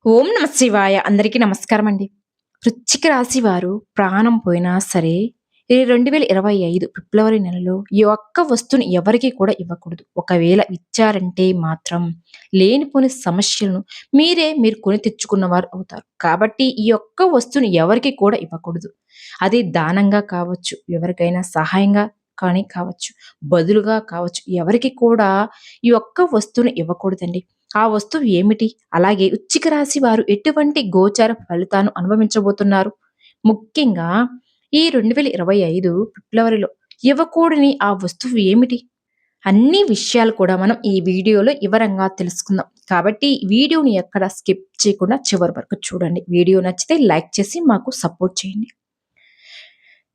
ఓం నమ శివాయ. అందరికీ నమస్కారం అండి. వృశ్చిక రాశి వారు ప్రాణం పోయినా సరే, ఈ 2025 ఫిబ్రవరి నెలలో ఈ ఒక్క వస్తువుని ఎవరికీ కూడా ఇవ్వకూడదు. ఒకవేళ ఇచ్చారంటే మాత్రం లేనిపోని సమస్యలను మీరు కొని తెచ్చుకున్నవారు అవుతారు. కాబట్టి ఈ ఒక్క వస్తువుని ఎవరికీ కూడా ఇవ్వకూడదు. అది దానంగా కావచ్చు, ఎవరికైనా సహాయంగా కానీ కావచ్చు, బదులుగా కావచ్చు. ఎవరికీ కూడా ఈ ఒక్క వస్తువుని ఇవ్వకూడదండి. ఆ వస్తువు ఏమిటి? అలాగే వృశ్చిక రాశి వారు ఎటువంటి గోచార ఫలితాలను అనుభవించబోతున్నారు? ముఖ్యంగా ఈ 2025 ఫిబ్రవరిలో ఇవ్వకూడని ఆ వస్తువు ఏమిటి? అన్ని విషయాలు కూడా మనం ఈ వీడియోలో వివరంగా తెలుసుకుందాం. కాబట్టి ఈ వీడియోని ఎక్కడ స్కిప్ చేయకుండా చివరి వరకు చూడండి. వీడియో నచ్చితే లైక్ చేసి మాకు సపోర్ట్ చేయండి.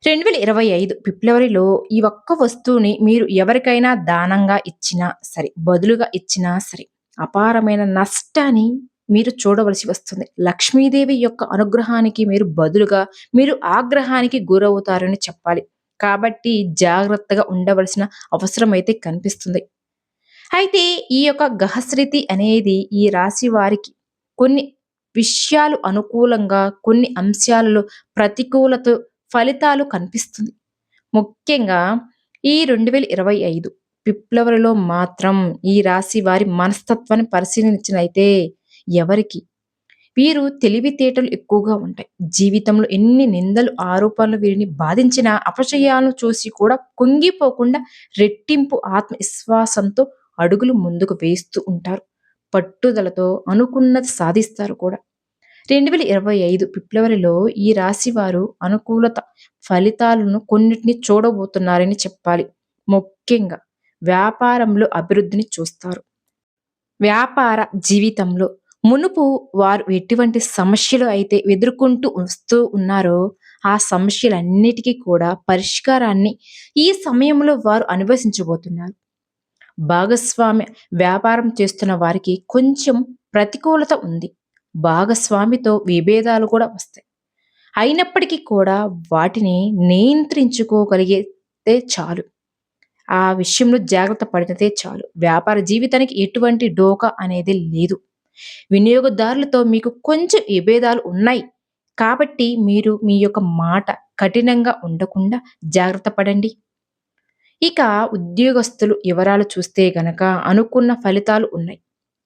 2025 ఫిబ్రవరిలో ఈ ఒక్క వస్తువుని మీరు ఎవరికైనా దానంగా ఇచ్చినా సరే, బదులుగా ఇచ్చినా సరే, అపారమైన నష్టాన్ని మీరు చూడవలసి వస్తుంది. లక్ష్మీదేవి యొక్క అనుగ్రహానికి మీరు ఆగ్రహానికి గురవుతారని చెప్పాలి. కాబట్టి జాగ్రత్తగా ఉండవలసిన అవసరం అయితే కనిపిస్తుంది. అయితే ఈ యొక్క గ్రహస్థితి అనేది ఈ రాశి వారికి కొన్ని విషయాలు అనుకూలంగా, కొన్ని అంశాలలో ప్రతికూలత ఫలితాలు కనిపిస్తుంది. ముఖ్యంగా ఈ 2025 ఫిబ్రవరిలో మాత్రం ఈ రాశి వారి మనస్తత్వాన్ని పరిశీలించినైతే ఎవరికి వీరు తెలివితేటలు ఎక్కువగా ఉంటాయి. జీవితంలో ఎన్ని నిందలు, ఆరోపణలు వీరిని బాధించిన అపజయాలను చూసి కూడా కుంగిపోకుండా రెట్టింపు ఆత్మవిశ్వాసంతో అడుగులు ముందుకు వేస్తూ ఉంటారు. పట్టుదలతో అనుకున్నది సాధిస్తారు కూడా. 2025 ఫిబ్రవరిలో ఈ రాశి వారు అనుకూలత ఫలితాలను కొన్నిటిని చూడబోతున్నారని చెప్పాలి. ముఖ్యంగా వ్యాపారంలో అభివృద్ధిని చూస్తారు. వ్యాపార జీవితంలో మునుపు వారు ఎటువంటి సమస్యలు అయితే ఎదుర్కొంటూ వస్తూ ఉన్నారో, ఆ సమస్యలన్నిటికీ కూడా పరిష్కారాన్ని ఈ సమయంలో వారు అనుభవించబోతున్నారు. భాగస్వామ్య వ్యాపారం చేస్తున్న వారికి కొంచెం ప్రతికూలత ఉంది. భాగస్వామితో విభేదాలు కూడా వస్తాయి. అయినప్పటికీ కూడా వాటిని నియంత్రించుకోగలిగితే చాలు. ఆ విషయంలో జాగ్రత్త పడితే చాలు. వ్యాపార జీవితానికి ఎటువంటి డోకా అనేది లేదు. వినియోగదారులతో మీకు కొంచెం విభేదాలు ఉన్నాయి. కాబట్టి మీరు మీ యొక్క మాట కఠినంగా ఉండకుండా జాగ్రత్త పడండి. ఇక ఉద్యోగస్తులు వివరాలు చూస్తే గనక అనుకున్న ఫలితాలు ఉన్నాయి.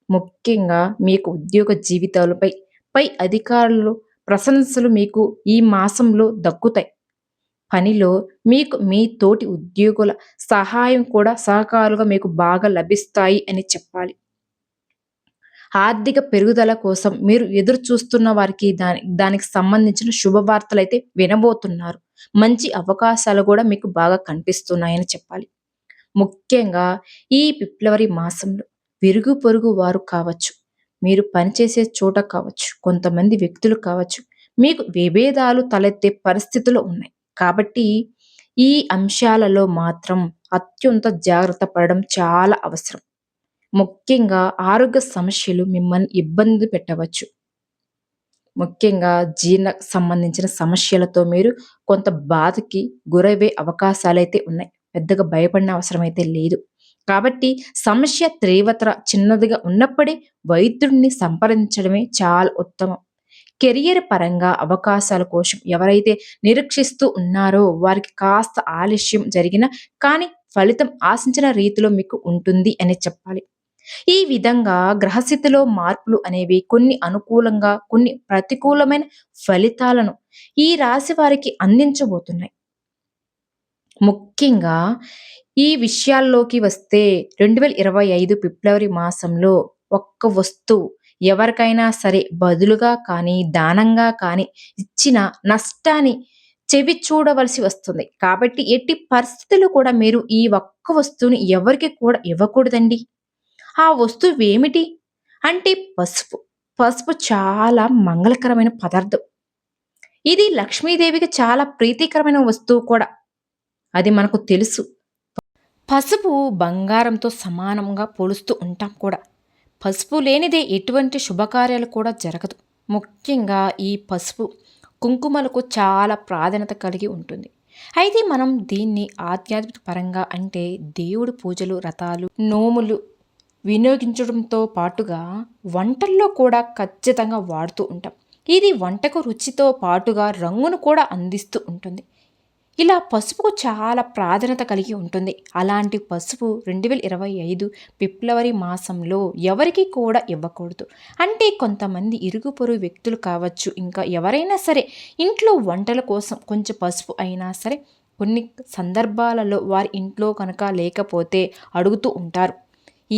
ముఖ్యంగా మీకు ఉద్యోగ జీవితాలపై పై అధికారులు ప్రశంసలు మీకు ఈ మాసంలో దక్కుతాయి. పనిలో మీకు మీ తోటి ఉద్యోగుల సహాయం కూడా సహకారులుగా మీకు బాగా లభిస్తాయి అని చెప్పాలి. ఆర్థిక పెరుగుదల కోసం మీరు ఎదురు చూస్తున్న వారికి దానికి సంబంధించిన శుభవార్తలైతే వినబోతున్నారు. మంచి అవకాశాలు కూడా మీకు బాగా కనిపిస్తున్నాయని చెప్పాలి. ముఖ్యంగా ఈ ఫిబ్రవరి మాసంలో విరుగు పొరుగు వారు కావచ్చు, మీరు పనిచేసే చోట కావచ్చు, కొంతమంది వ్యక్తులు కావచ్చు, మీకు విభేదాలు తలెత్తే పరిస్థితులు ఉన్నాయి. కాబట్టి ఈ అంశాలలో మాత్రం అత్యంత జాగ్రత్త పడడం చాలా అవసరం. ముఖ్యంగా ఆరోగ్య సమస్యలు మిమ్మల్ని ఇబ్బంది పెట్టవచ్చు. ముఖ్యంగా జీర్ణ సంబంధించిన సమస్యలతో మీరు కొంత బాధకి గురయ్యే అవకాశాలైతే ఉన్నాయి. పెద్దగా భయపడిన అవసరం అయితే లేదు. కాబట్టి సమస్య తీవ్రత చిన్నదిగా ఉన్నప్పుడే వైద్యుడిని సంప్రదించడమే చాలా ఉత్తమం. కెరియర్ పరంగా అవకాశాల కోసం ఎవరైతే నిరీక్షిస్తూ ఉన్నారో వారికి కాస్త ఆలస్యం జరిగినా కానీ ఫలితం ఆశించిన రీతిలో మీకు ఉంటుంది అని చెప్పాలి. ఈ విధంగా గ్రహస్థితిలో మార్పులు అనేవి కొన్ని అనుకూలంగా, కొన్ని ప్రతికూలమైన ఫలితాలను ఈ రాశి వారికి అందించబోతున్నాయి. ముఖ్యంగా ఈ విషయాల్లోకి వస్తే 2025 ఫిబ్రవరి మాసంలో ఒక్క వస్తువు ఎవరికైనా సరే బదులుగా కానీ, దానంగా కానీ ఇచ్చిన నష్టాన్ని చెవి చూడవలసి వస్తుంది. కాబట్టి ఎట్టి పరిస్థితుల్లో కూడా మీరు ఈ ఒక్క వస్తువుని ఎవరికీ కూడా ఇవ్వకూడదండి. ఆ వస్తువేమిటి? అంటే పసుపు. పసుపు చాలా మంగళకరమైన పదార్థం. ఇది లక్ష్మీదేవికి చాలా ప్రీతికరమైన వస్తువు కూడా. అది మనకు తెలుసు. పసుపు బంగారంతో సమానంగా పోలుస్తూ ఉంటాం కూడా. పసుపు లేనిదే ఎటువంటి శుభకార్యాలు కూడా జరగదు. ముఖ్యంగా ఈ పసుపు, కుంకుమలకు చాలా ప్రాధాన్యత కలిగి ఉంటుంది. అయితే మనం దీన్ని ఆధ్యాత్మిక పరంగా అంటే దేవుడి పూజలు, వ్రతాలు, నోములు వినియోగించడంతో పాటుగా వంటల్లో కూడా ఖచ్చితంగా వాడుతూ ఉంటాం. ఇది వంటకు రుచితో పాటుగా రంగును కూడా అందిస్తూ ఉంటుంది. ఇలా పసుపుకు చాలా ప్రాధాన్యత కలిగి ఉంటుంది. అలాంటి పసుపు 2025 ఫిబ్రవరి మాసంలో ఎవరికీ కూడా ఇవ్వకూడదు. అంటే కొంతమంది ఇరుగు పొరుగు వ్యక్తులు కావచ్చు, ఇంకా ఎవరైనా సరే ఇంట్లో వంటల కోసం కొంచెం పసుపు అయినా సరే కొన్ని సందర్భాలలో వారి ఇంట్లో కనుక లేకపోతే అడుగుతూ ఉంటారు.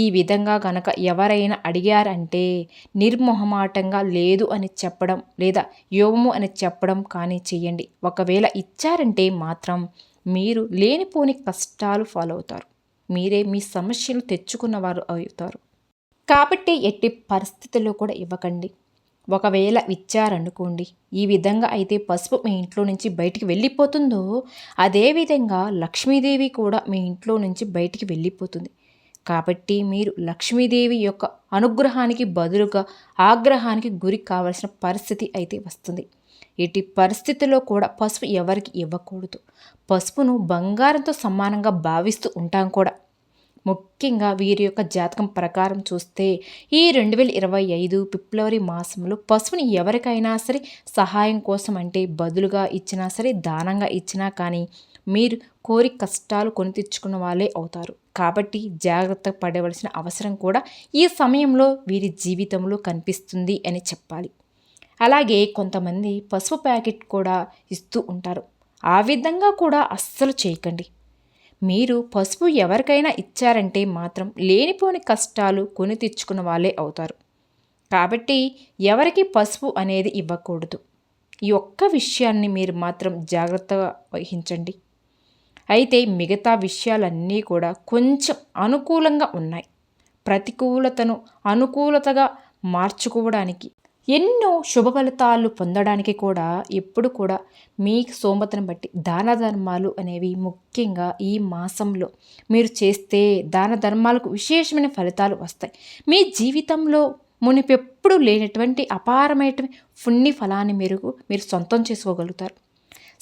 ఈ విధంగా గనక ఎవరైనా అడిగారంటే నిర్మొహమాటంగా లేదు అని చెప్పడం లేదా ఇవ్వము అని చెప్పడం కానీ చెయ్యండి. ఒకవేళ ఇచ్చారంటే మాత్రం మీరు లేనిపోని కష్టాలు ఫాలో అవుతారు. మీరే మీ సమస్యలు తెచ్చుకున్నవారు అవుతారు. కాబట్టి ఎట్టి పరిస్థితుల్లో కూడా ఇవ్వకండి. ఒకవేళ ఇచ్చారనుకోండి, ఈ విధంగా అయితే పసుపు మీ ఇంట్లో నుంచి బయటికి వెళ్ళిపోతుందో అదేవిధంగా లక్ష్మీదేవి కూడా మీ ఇంట్లో నుంచి బయటికి వెళ్ళిపోతుంది. కాబట్టి మీరు లక్ష్మీదేవి యొక్క అనుగ్రహానికి బదులుగా ఆగ్రహానికి గురి కావాల్సిన పరిస్థితి అయితే వస్తుంది. ఎట్టి పరిస్థితుల్లో కూడా పసుపు ఎవరికి ఇవ్వకూడదు. పసుపును బంగారంతో సమానంగా భావిస్తూ ఉంటాం కూడా. ముఖ్యంగా వీరి యొక్క జాతకం ప్రకారం చూస్తే ఈ 2025 ఫిబ్రవరి మాసంలో పసుపుని ఎవరికైనా సరే సహాయం కోసం అంటే బదులుగా ఇచ్చినా సరే దానంగా ఇచ్చినా కానీ మీరు కోరి కష్టాలు కొని తెచ్చుకున్న వాళ్ళే అవుతారు. కాబట్టి జాగ్రత్త పడవలసిన అవసరం కూడా ఈ సమయంలో వీరి జీవితంలో కనిపిస్తుంది అని చెప్పాలి. అలాగే కొంతమంది పసుపు ప్యాకెట్ కూడా ఇస్తూ ఉంటారు. ఆ విధంగా కూడా అస్సలు చేయకండి. మీరు పసుపు ఎవరికైనా ఇచ్చారంటే మాత్రం లేనిపోని కష్టాలు కొని తెచ్చుకున్న వాళ్ళే అవుతారు. కాబట్టి ఎవరికి పసుపు అనేది ఇవ్వకూడదు. ఈ ఒక్క విషయాన్ని మీరు మాత్రం జాగ్రత్తగా వహించండి. అయితే మిగతా విషయాలన్నీ కూడా కొంచెం అనుకూలంగా ఉన్నాయి. ప్రతికూలతను అనుకూలతగా మార్చుకోవడానికి ఎన్నో శుభ ఫలితాలు పొందడానికి కూడా ఎప్పుడు కూడా మీ స్తోమతను బట్టి దాన ధర్మాలు అనేవి ముఖ్యంగా ఈ మాసంలో మీరు చేస్తే దాన ధర్మాలకు విశేషమైన ఫలితాలు వస్తాయి. మీ జీవితంలో మునిపెప్పుడు లేనటువంటి అపారమైనటువంటి పుణ్య ఫలాన్ని మీరు సొంతం చేసుకోగలుగుతారు.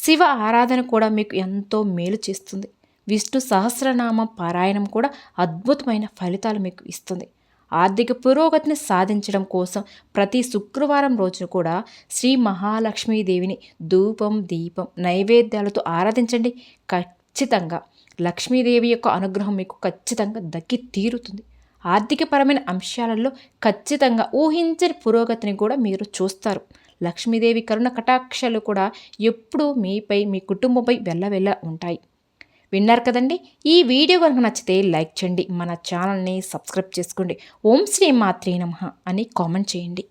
శివ ఆరాధన కూడా మీకు ఎంతో మేలు చేస్తుంది. విష్ణు సహస్రనామ పారాయణం కూడా అద్భుతమైన ఫలితాలు మీకు ఇస్తుంది. ఆర్థిక పురోగతిని సాధించడం కోసం ప్రతి శుక్రవారం రోజున కూడా శ్రీ మహాలక్ష్మీదేవిని ధూపం దీపం నైవేద్యాలతో ఆరాధించండి. ఖచ్చితంగా లక్ష్మీదేవి యొక్క అనుగ్రహం మీకు ఖచ్చితంగా దక్కి తీరుతుంది. ఆర్థికపరమైన అంశాలలో ఖచ్చితంగా ఊహించని పురోగతిని కూడా మీరు చూస్తారు. లక్ష్మీదేవి కరుణ కటాక్షాలు కూడా ఎప్పుడూ మీపై మీ కుటుంబంపై వెళ్ళ ఉంటాయి. విన్నారు కదండి. ఈ వీడియో కనుక నచ్చితే లైక్ చేయండి, మన ఛానల్ని సబ్స్క్రైబ్ చేసుకోండి. ఓం శ్రీ మాత్రే నమః అని కామెంట్ చేయండి.